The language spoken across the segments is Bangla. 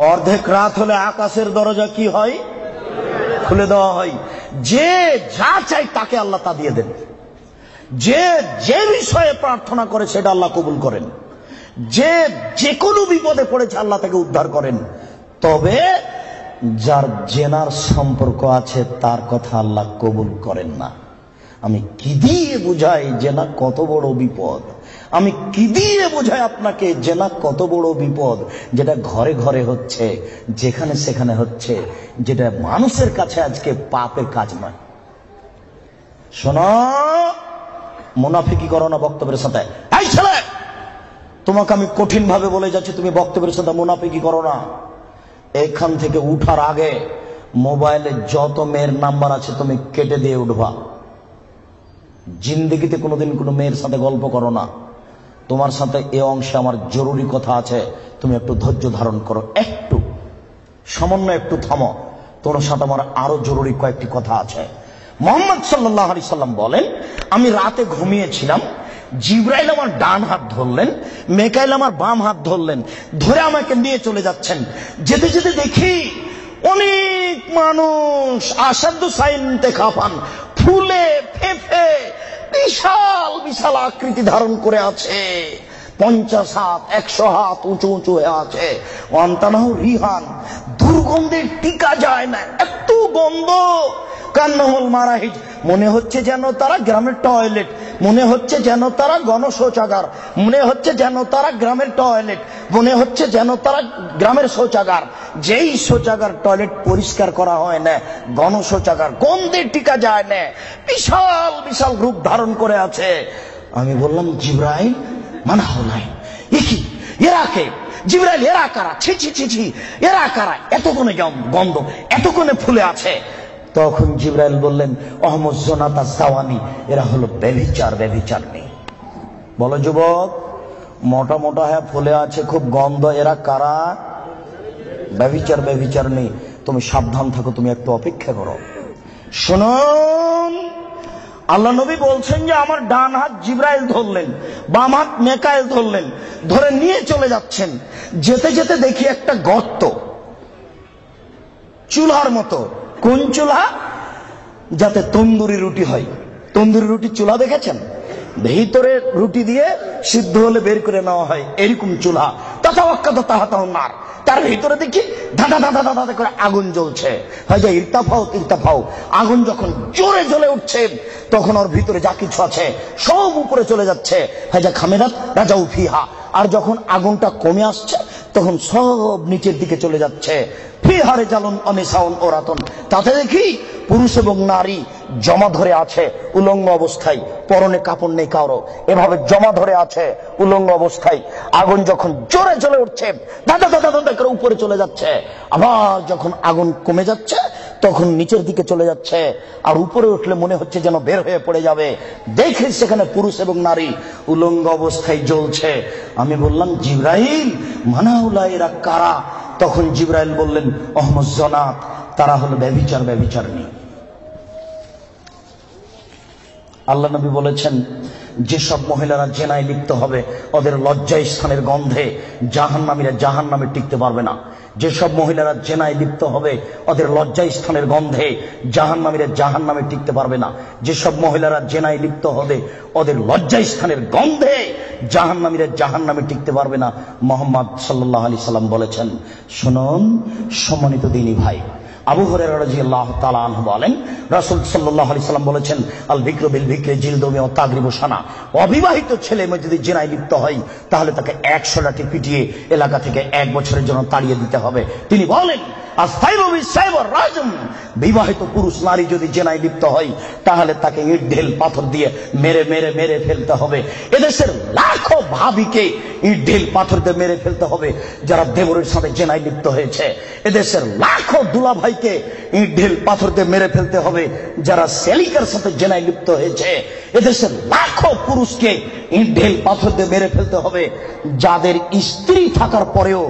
অর্ধেক রাত হলে আকাশের দরজা কি হয়? খুলে দেওয়া হয়। যে যা চাই তাকে আল্লাহ তা দিয়ে দেন। যে যে বিষয়ে প্রার্থনা করে সেটা আল্লাহ কবুল করেন। যে যে কোনো বিপদে পড়েছে আল্লাহ তাকে উদ্ধার করেন। তবে যার জেনার সম্পর্ক আছে তার কথা আল্লাহ কবুল করেন না। আমি কি দিয়ে বুঝাই জেনা কত বড় বিপদ? আমি কি দিয়ে বোঝাই আপনাকে জেনা কত বড় বিপদ? যেটা ঘরে ঘরে হচ্ছে, যেখানে সেখানে হচ্ছে, যেটা মানুষের কাছে আজকে পাপের কাজ নয়। শোনো, মুনাফিকি করো না বক্তব্যের সাথে। এই ছেলে, তোমাকে আমি কঠিন ভাবে বলে যাচ্ছি, তুমি বক্তব্যের সাথে মুনাফিকি করো না। এখান থেকে উঠার আগে মোবাইলে যত মেয়ের নাম্বার আছে তুমি কেটে দিয়ে উঠবা। জিন্দেগিতে কোনোদিন কোনো মেয়ের সাথে গল্প করো না। তোমার সাথে এ অংশে আমার জরুরি কথা আছে, তুমি একটু ধৈর্য ধারণ করো, একটু সামান্য একটু থামো। তোমার সাথে আমার আরো জরুরি কয়েকটি কথা আছে। মুহাম্মদ সাল্লাল্লাহু আলাইহি সাল্লাম বলেন, আমি রাতে ঘুমিয়েছিলাম, জিবরাইল আমার ডান হাত ধরলেন, মিকাইল আমার বাম হাত ধরলেন, ধরে আমাকে নিয়ে চলে যাচ্ছেন। যেতে যেতে দেখি অনেক মানুষ আসাদু সাইনতে খাফান, ফুলে ফেফে বিশাল বিশাল আকৃতি ধারণ করে আছে। 50 হাত 100 হাত উঁচু উঁচু হয়ে আছে। ওয়ান্তানাহু রিহান, দুর্গন্ধে টিকা যায় না, এত গন্ধ। কান্নাহুল মারাহিজ, মনে হচ্ছে যেন তারা গ্রামের টয়লেট, মনে হচ্ছে যেন তারা গণশৌচাগার, মনে হচ্ছে যেন তারা গ্রামের টয়লেট, মনে হচ্ছে যেন তারা গ্রামের শৌচাগার। যেই শৌচাগার টয়লেট পরিষ্কার করা হয় না, গণশৌচাগার, গন্ধে টিকা যায় না, বিশাল বিশাল রূপ ধারণ করে আছে। আমি বললাম, জিবরাইল মানা হলাই, এরা কে? জিবরাইল, এরা কারা? ছি ছি ছি ছি, এরা কারা? এতক্ষণে গন্ধ, এতক্ষণে ফুলে আছে। তখন জিবরাইল বললেন, অহমদ জোনাতা জাওয়ানি, এরা হলো ব্যভিচার, ব্যভিচারনি। বলো যুবক, মোটা মোটা হ্যাঁ ফুলে আছে, খুব গন্ধ, এরা কারা? ব্যভিচার, ব্যভিচারনি। তুমি সাবধান থাকো, তুমি একটু অপেক্ষা করো। শুনুন, আল্লাহ নবী বলছেন যে আমার ডান হাত জিবরাইল ধরলেন, বাম হাত মিকাইল ধরলেন, ধরে নিয়ে চলে যাচ্ছেন। যেতে যেতে দেখি একটা গর্ত, চুলার মতো। কোন চুলা? যাতে তন্দুরি রুটি হয়। তন্দুরি রুটি চুলা দেখেছেন? ভিতরে রুটি দিয়ে সিদ্ধ হলে বের করে নেওয়া হয়, এরকম চুলা। তার তার ভিতরে দেখি ধাঁধা ধাঁধা ধাঁধা করে আগুন জ্বলছে। হয় যে ইরতাফাও ইরতাফাও, আগুন যখন জোরে জ্বলে উঠছে তখন ওর ভিতরে যা কিছু আছে সব উপরে চলে যাচ্ছে। হয় যে খামেরাত রাজাউ ফিহা, আর যখন আগুনটা কমে আসছে তখন সব নিচের দিকে চলে যাচ্ছে। ফিহারে জালুন অনিসাউন ওরাতন, তাতে দেখি পুরুষ এবং নারী জমা ধরে আছে উলঙ্গ অবস্থায়, পরনে কাপড় নেই কারো, এভাবে জমা ধরে আছে উলঙ্গ অবস্থায়। আগুন যখন জোরে জ্বলে উঠছে দাদা দাদা দাদা করে উপরে চলে যাচ্ছে, আবার যখন আগুন কমে যাচ্ছে তখন নিচের দিকে চলে যাচ্ছে। আর উপরে উঠলে মনে হচ্ছে যেন বের হয়ে পড়ে যাবে। দেখে সেখানে পুরুষ এবং নারী উলঙ্গ অবস্থায় জ্বলছে। আমি বললাম, জিবরাইল মানাউলা, এরা কারা? তখন জিবরাইল বললেন, অহমদ জনাত, তারা হলো ব্যভিচার, ব্যভিচারনি। আল্লাহ নবী বলেছেন, যেসব মহিলারা জেনায় লিপ্ত হবে ওদের লজ্জায় স্থানের গন্ধে জাহান্নামীরা জাহান্নামে টিকতে পারবে না। যেসব মহিলারা জেনায় লিপ্ত হবে ওদের লজ্জায় স্থানের গন্ধে জাহান্নামীরা জাহান্নামে টিকতে পারবে না। যেসব মহিলারা জেনায় লিপ্ত হবে ওদের লজ্জায় স্থানের গন্ধে জাহান্নামীরা জাহান্নামে টিকতে পারবে না। মুহাম্মদ সাল্লাল্লাহু আলাইহি সাল্লাম বলেছেন। শুনুন সম্মানিত দিনী ভাই, আবু হুরায়রা রাদিয়াল্লাহু তাআলা আনহু বলেন, রাসূল সাল্লাল্লাহু আলাইহি সাল্লাম বলেছেন, আল বিকরু বিল বিকরি জিলদুমি ওয়া তাগরিবু সানা। অবিবাহিত ছেলে মেয়ে যদি জেনায় লিপ্ত হয় তাহলে তাকে 100 লাঠি পিটিয়ে এলাকা থেকে 1 বছরের জন্য তাড়িয়ে দিতে হবে। তিনি বলেন, আস-সাইবু বিস-সাইব ওয়ার-রাজম, বিবাহিত পুরুষ নারী যদি জেনায় লিপ্ত হয় তাহলে তাকে ইট ঢেল পাথর দিয়ে মেরে মেরে মেরে ফেলতে হবে। এদেশের লাখো ভাবিকে ইট ঢেল পাথর দিয়ে মেরে ফেলতে হবে যারা দেবরের সাথে জেনায় লিপ্ত হয়েছে। এদেশের লাখো দুলাভাইকে ইট ঢেল পাথর দিয়ে মেরে ফেলতে হবে যারা সেলিকার সাথে জেনায় লিপ্ত হয়েছে। এদেশের লাখো পুরুষকে ইট ঢেল পাথর দিয়ে মেরে ফেলতে হবে যাদের স্ত্রী থাকার পরেও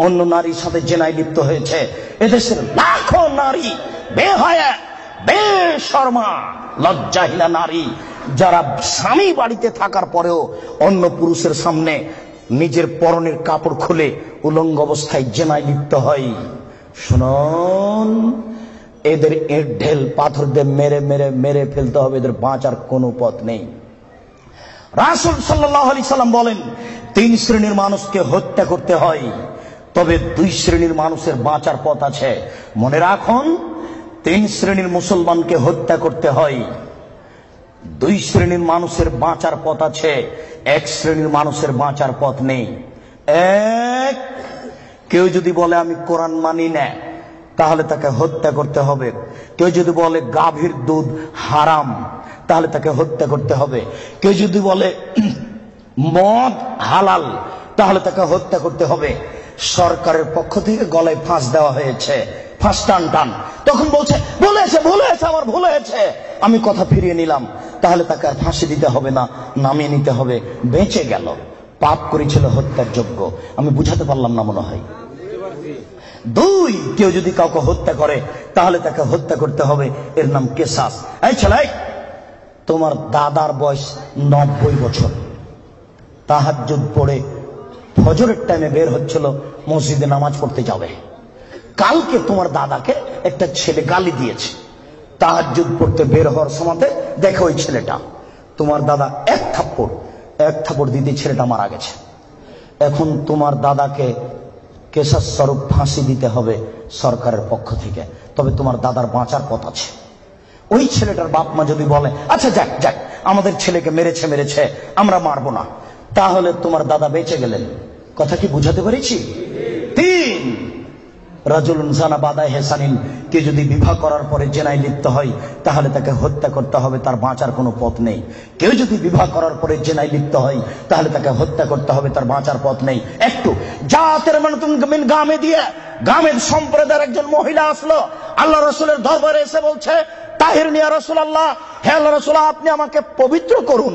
অন্য নারীর সাথে জেনায় লিপ্ত হয়েছে। এদেশের লাখো নারী বেহায়া, বেশরমা, লজ্জাহীনা নারী যারা স্বামী বাড়িতে থাকার পরেও অন্য পুরুষের সামনে নিজের পরনের কাপড় খুলে উলঙ্গ অবস্থায় জেনায় লিপ্ত হয়। শুনুন, এদের ইট ঢেল পাথর দিয়ে মেরে মেরে মেরে ফেলতে হবে, এদের বাঁচার কোনো পথ নেই। রাসূল সাল্লাল্লাহু আলাইহি সাল্লাম বলেন, 3 শ্রেণীর মানুষকে হত্যা করতে হয়, তবে 2 শ্রেণীর মানুষের বাঁচার পথ আছে। মনে রাখুন, 3 শ্রেণীর মুসলমানকে হত্যা করতে হয়, 2 শ্রেণীর মানুষের বাঁচার পথ আছে, 1 শ্রেণীর মানুষের বাঁচার পথ নেই। এক, কেউ যদি বলে আমি কোরআন মানি না, তাহলে তাকে হত্যা করতে হবে। কেউ যদি বলে গাভীর দুধ হারাম, তাহলে তাকে হত্যা করতে হবে। কেউ যদি বলে মদ হালাল, তাহলে তাকে হত্যা করতে হবে। সরকারের পক্ষ থেকে গলায় ফাঁস দেওয়া হয়েছে, ফাঁস টান টান, তখন বলছে বলেছে আমার ভুল হয়েছে, আমি কথা ফিরিয়ে নিলাম, তাহলে তাকে আর ফাঁসি দিতে হবে না, নামিয়ে নিতে হবে, বেঁচে গেল। পাপ করেছিল হত্যার যোগ্য। আমি বুঝাতে পারলাম না মনে হয়। 2, কেউ যদি কাউকে হত্যা করে, তাহলে তাকে হত্যা করতে হবে, এর নাম কিসাস। এই ছেলে, তোমার দাদার বয়স 90 বছর, তাহাজ্জুদ পড়ে ফজরের টাইমে বের হচ্ছিল, মসজিদে নামাজ পড়তে যাবে। কালকে তোমার দাদাকে একটা ছেলে গালি দিয়েছে, তাহাজ্জুদ পড়তে বের হওয়ার সময় দেখো ওই ছেলেটা, তোমার দাদা এক থাপ্পড় দিতে ছেলেটা মারা গেছে। এখন তোমার দাদাকে কেসাস স্বরূপ ফাঁসি দিতে হবে সরকারের পক্ষ থেকে, তবে তোমার দাদার বাঁচার পথ আছে। ওই ছেলেটার বাপ মা যদি বলে আচ্ছা যাক আমাদের ছেলেকে মেরেছে আমরা মারবো না, তাহলে তোমার দাদা বেঁচে গেলেন। কথা কি বুঝাতে পেরেছি? 3, রাজুলুন জানা বাদায় হেসানিন, কে যদি বিবাহ করার পরে জেনায় লিপ্ত হয়, তাহলে তাকে হত্যা করতে হবে, তার বাঁচার কোনো পথ নেই। কেউ যদি বিবাহ করার পরে জেনায় লিপ্ত হয়, তাহলে তাকে হত্যা করতে হবে, তার বাঁচার পথ নেই। একটু জাতের মিন গামে দিয়ে গামের সম্প্রদায়ের একজন মহিলা আসলো, আল্লাহ রাসূলের দরবারে এসে বলছে, তাহিরনি ইয়া রাসূলুল্লাহ, হে আল্লাহ রাসূল, আপনি আমাকে পবিত্র করুন।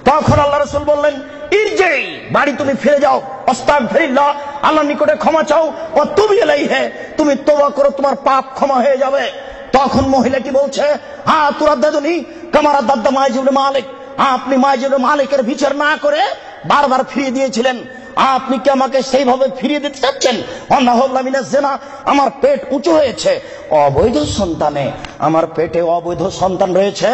তখন আল্লাহ রাসূল বললেন, ইরজি, বাড়ি তুমি ফিরে যাও, আস্তাগফিরুল্লাহ, আল্লাহর নিকটে ক্ষমা চাও, ও তুবি ইলাইহি, তুমি তওবা করো, তোমার পাপ ক্ষমা হয়ে যাবে। তখন মহিলাটি বলছে, হ্যাঁ তুরাদ্দাদুনি কামা রাদ্দাদ মাইজ ইবনে মালিক, আপনি মাইজ ইবনে মালিকের বিচার না করে বারবার ফিরিয়ে দিয়েছিলেন, আপনি কি আমাকে সেইভাবে ফিরিয়ে দিতে চাচ্ছেন? আমার পেট উঁচু হয়েছে, অবৈধ সন্তানে আমার পেটে অবৈধ সন্তান রয়েছে,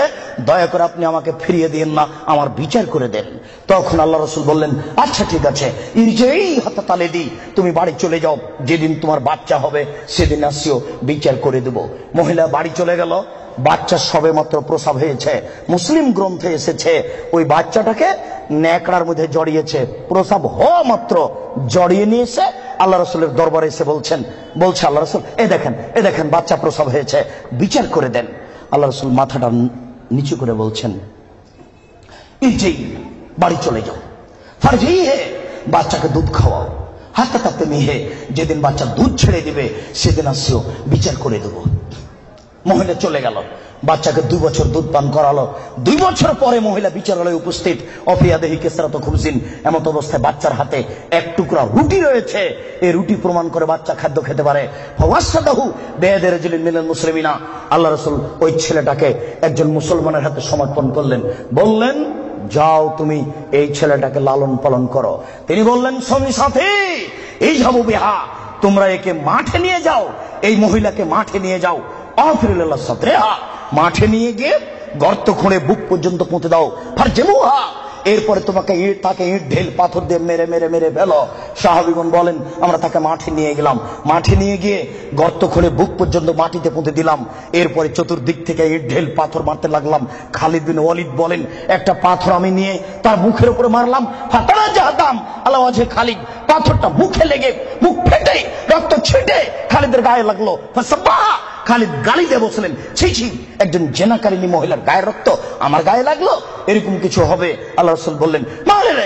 দয়া করে আপনি আমাকে ফিরিয়ে দিন না, আমার বিচার করে দেন। তখন আল্লাহ রাসূল বললেন, আচ্ছা ঠিক আছে, ইরজিই হাত্তা তালিদি, তুমি বাড়ি চলে যাও, যেদিন তোমার বাচ্চা হবে সেদিন আসিও, বিচার করে দেব। মহিলা বাড়ি চলে গেল। বাচ্চা সবে মাত্র প্রসব হয়েছে, মুসলিম গ্রন্থে এসেছে ওই বাচ্চাটাকে ন্যাকড়ার মধ্যে জড়িয়েছে, প্রসব হওয়া মাত্র জড়িয়ে নিয়ে এসে আল্লাহ রাসূলের দরবারে এসে বলছে আল্লাহ রাসূল, এ দেখেন বাচ্চা প্রসব হয়েছে, বিচার করে দেন। আল্লাহ রাসূল মাথাটা নিচু করে বলছেন, ইরজি, বাড়ি চলে যাও, ফারজি হে, বাচ্চাকে দুধ খাওয়াও, হাত্তা তাতে মিহে, যেদিন বাচ্চা দুধ ছেড়ে দিবে সেদিন আসিও, বিচার করে দেবো। মহিলা চলে গেল, বাচ্চাকে 2 বছর দুধ পান করালো। 2 বছর পরে মহিলা বিচারালয়ে উপস্থিত, অফিয়াদেহি কেসরাত খুবজিন, এমত অবস্থায় বাচ্চার হাতে এক টুকরা রুটি রয়েছে। এই রুটি প্রমাণ করে বাচ্চা খাদ্য খেতে পারে। ফাওয়াসাদাহু বিয়াদি রাজুলিন মিনাল মুসলিমিনা, আল্লাহ রাসূল ওই ছেলেটাকে একজন মুসলমানের হাতে সমর্পণ করলেন, বললেন, যাও তুমি এই ছেলেটাকে লালন পালন করো। তিনি বললেন, সঙ্গী সাথী, এই যাবো বিহা, তোমরা একে মাঠে নিয়ে যাও, এই মহিলাকে মাঠে নিয়ে যাও, মাঠে নিয়ে গিয়ে গর্ত খুঁড়ে বুক পর্যন্ত পুঁতে দাও, ফারজেমুহা, এরপরে তোমাকে তাকে ইট ঢেল পাথর দিয়ে মেরে মেরে মেরে ফেলো। সাহাবীগণ বলেন, আমরা তাকে মাঠে নিয়ে গেলাম, মাঠে নিয়ে গিয়ে গর্ত খুঁড়ে বুক পর্যন্ত মাটিতে পুঁতে দিলাম। এরপরে চতুর্দিক থেকে ইট ঢেল পাথর মারতে লাগলাম। খালিদ বিন ওয়ালিদ বলেন, একটা পাথর আমি নিয়ে তার মুখের উপরে মারলাম, ফাতারা জাহাদাম আলা ওয়াজহি খালিদ, পাথরটা মুখে লেগে মুখ ফেটে রক্ত ছিটে খালিদের গায়ে লাগলো। ফাসাব্বাহা, খালিদ গালি দিয়ে বলছিলেন, ছি ছি, একজন জেনাকারিনী মহিলার গায়ের রক্ত আমার গায়ে লাগলো, এরকম কিছু হবে? আল্লাহ রাসূল বললেন, মারে রে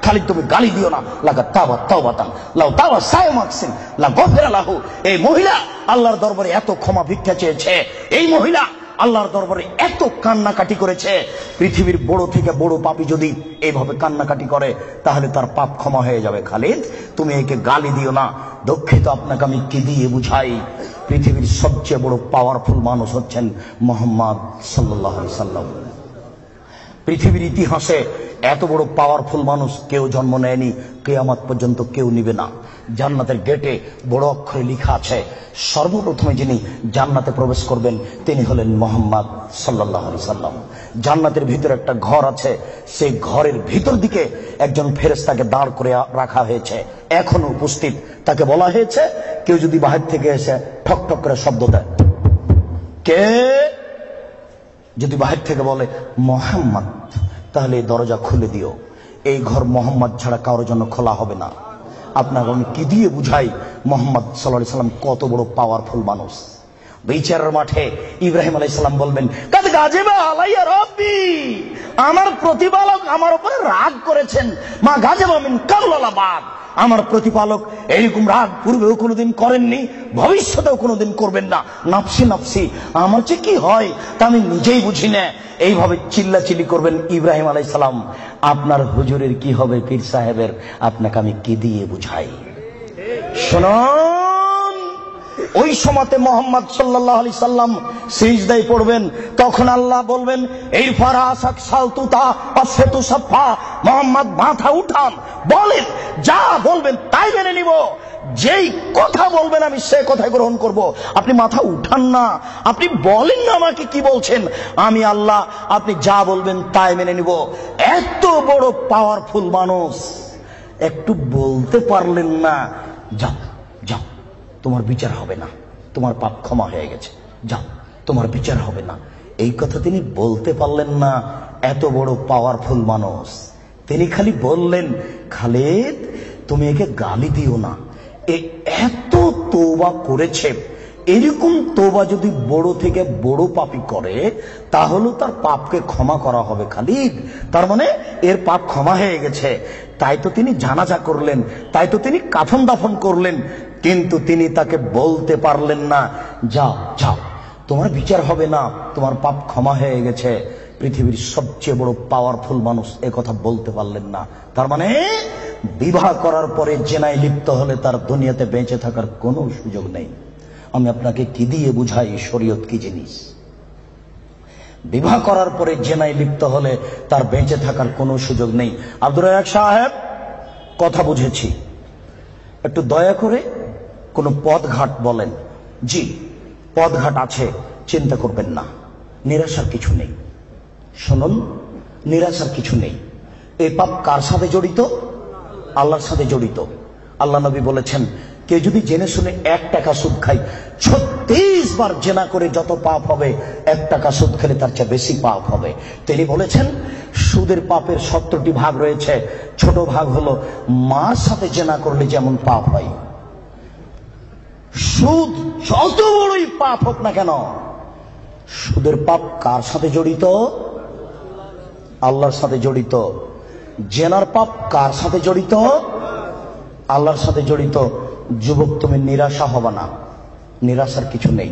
খালিদ, তুমি গালি দিও না, লাগা তাওবা তাওবাতান লাউ তাওয়া সায়মাকসিন লা গফিরা লাহু। এই মহিলা আল্লাহর দরবারে এত ক্ষমা ভিক্ষা চেয়েছে, এই মহিলা আল্লাহর দরবারে এত কান্নাকাটি করেছে। পৃথিবীর বড় থেকে বড় পাপী যদি এইভাবে কান্নাকাটি করে, তাহলে তার পাপ ক্ষমা হয়ে যাবে। খালিদ, তুমি একে গালি দিও না, দুঃখিত, আপনাকে আমি কি দিয়ে বুঝাই? পৃথিবীর সবচেয়ে বড় পাওয়ারফুল মানুষ হচ্ছেন মুহাম্মদ সাল্লাল্লাহু আলাইহি সাল্লাম। পৃথিবীর ইতিহাসে এত বড় পাওয়ারফুল মানুষ কেউ জন্ম নেয়নি, কিয়ামত পর্যন্ত কেউ নিবে না। জান্নাতের গেটে বড় অক্ষরে লেখা আছে, সর্বপ্রথমে যিনি জান্নাতে প্রবেশ করবেন তিনি হলেন মুহাম্মদ সাল্লাল্লাহু আলাইহি সাল্লাম। জান্নাতের ভিতরে একটা ঘর আছে, সেই ঘরের ভিতর দিকে একজন ফেরেশতাকে দাঁড় করে রাখা হয়েছে, এখনো উপস্থিত। তাকে বলা হয়েছে, কেউ যদি বাহির থেকে এসে ঠক ঠক করে শব্দ দেয়, কে যদি বাহির থেকে বলে মুহাম্মদ, তাহলে এই দরজা খুলে দিও। এই ঘর মোহাম্মদ ছাড়া কারোর জন্য খোলা হবে না। আপনাকে আমি কি দিয়ে বুঝাই মোহাম্মদ সাল্লাল্লাহু আলাইহি সাল্লাম কত বড় পাওয়ারফুল মানুষ। বিচারের মাঠে ইব্রাহিম আলাইহিস সালাম বলবেন, কাদ গাজিবা আলাইয়া রাব্বি, আমার প্রতিপালক আমার উপরে রাগ করেছেন। মা গাজিবা মিন কাবলা বাদ, আমার প্রতিপালক এরকম রাগ পূর্বেও কোনোদিন করেননি, ভবিষ্যতেও কোনোদিন করবেন না। নাফসি নাফসি, আমার যে কি হয় তা আমি নিজেই বুঝি না। এইভাবে চিল্লাচিল্লি করবেন ইব্রাহিম আলাইহিস সালাম। আপনার হুজুরের কি হবে, পীর সাহেবের, আপনাকে আমি কি দিয়ে বুঝাই? শুনুন, ওই সময়তে মোহাম্মদ সাল্লাল্লাহু আলাইহি সাল্লাম সিজদায় পড়বেন, তখন আল্লাহ বলবেন, এই ফারাসাক সালতুতা আসফাতু সাফা, মোহাম্মদ মাথা উঠান, বলেন, যা বলবেন তাই মেনে নিব, যেই কথা বলবেন আমি সে কথাই গ্রহণ করব। আপনি মাথা উঠান না, আপনি বলেন না আমাকে কি বলছেন, আমি আল্লাহ, আপনি যা বলবেন তাই মেনে নিব। এত বড় পাওয়ারফুল মানুষ, একটু বলতে পারলেন না, যাও যাও তোমার বিচার হবে না, তোমার পাপ ক্ষমা হয়ে গেছে, যাও তোমার বিচার হবে না, এই কথা তিনি বলতে পারলেন না। এত বড় পাওয়ারফুল মানুষ, তিনি খালি বললেন, খালিদ তুমি একে গালি দিও না, এ এত তওবা করেছে, এরকম তওবা যদি বড় থেকে বড় পাপী করে তাহলে তার পাপকে ক্ষমা করা হবে খালিদ, তার মানে এর পাপ ক্ষমা হয়ে গেছে। তাই তো তিনি জানাজা করলেন, তাই তো তিনি কাফন দাফন করলেন, কিন্তু তিনি তাকে বলতে পারলেন না, যাও যাও তোমার বিচার হবে না, তোমার পাপ ক্ষমা হয়ে গেছে। পৃথিবীর সবচেয়ে বড় পাওয়ারফুল মানুষ এ কথা বলতে পারলেন না। তার মানে বিবাহ করার পরে জেনায় লিপ্ত হলে তার দুনিয়াতে বেঁচে থাকার কোনো সুযোগ নেই। আমি আপনাকে কি দিয়ে বুঝাই শরীয়ত কি জিনিস? বিবাহ করার পরে জেনায় লিপ্ত হলে তার বেঁচে থাকার কোনো সুযোগ নেই। আব্দুর রাজ্জাক সাহেব, কথা বুঝেছি, একটু দয়া করে কোনো পথঘাট বলেন। জি, পথঘাট আছে, চিন্তা করবেন না, নিরাশার কিছু নেই। শুনুন, নিরাশার কিছু নেই। এই পাপ কার সাথে জড়িত? আল্লাহর সাথে জড়িত। আল্লাহ নবী বলেছেন, কেউ যদি জেনে শুনে 1 টাকা সুদ খায়, 36 বার জেনা করে যত পাপ হবে, 1 টাকা সুদ খেলে তার চেয়ে বেশি পাপ হবে। তিনি বলেছেন, সুদের পাপের 70টি ভাগ রয়েছে, ছোট ভাগ হলো মার সাথে জেনা করলে যেমন পাপ হয়। সুদ যত বড়ই পাপ হোক না কেন, সুদের পাপ কার সাথে জড়িত? আল্লাহর সাথে জড়িত। জেনার পাপ কার সাথে জড়িত? আল্লাহর সাথে জড়িত। যুবক, তুমি নিরাশা হবে না, নিরাশার কিছু নেই।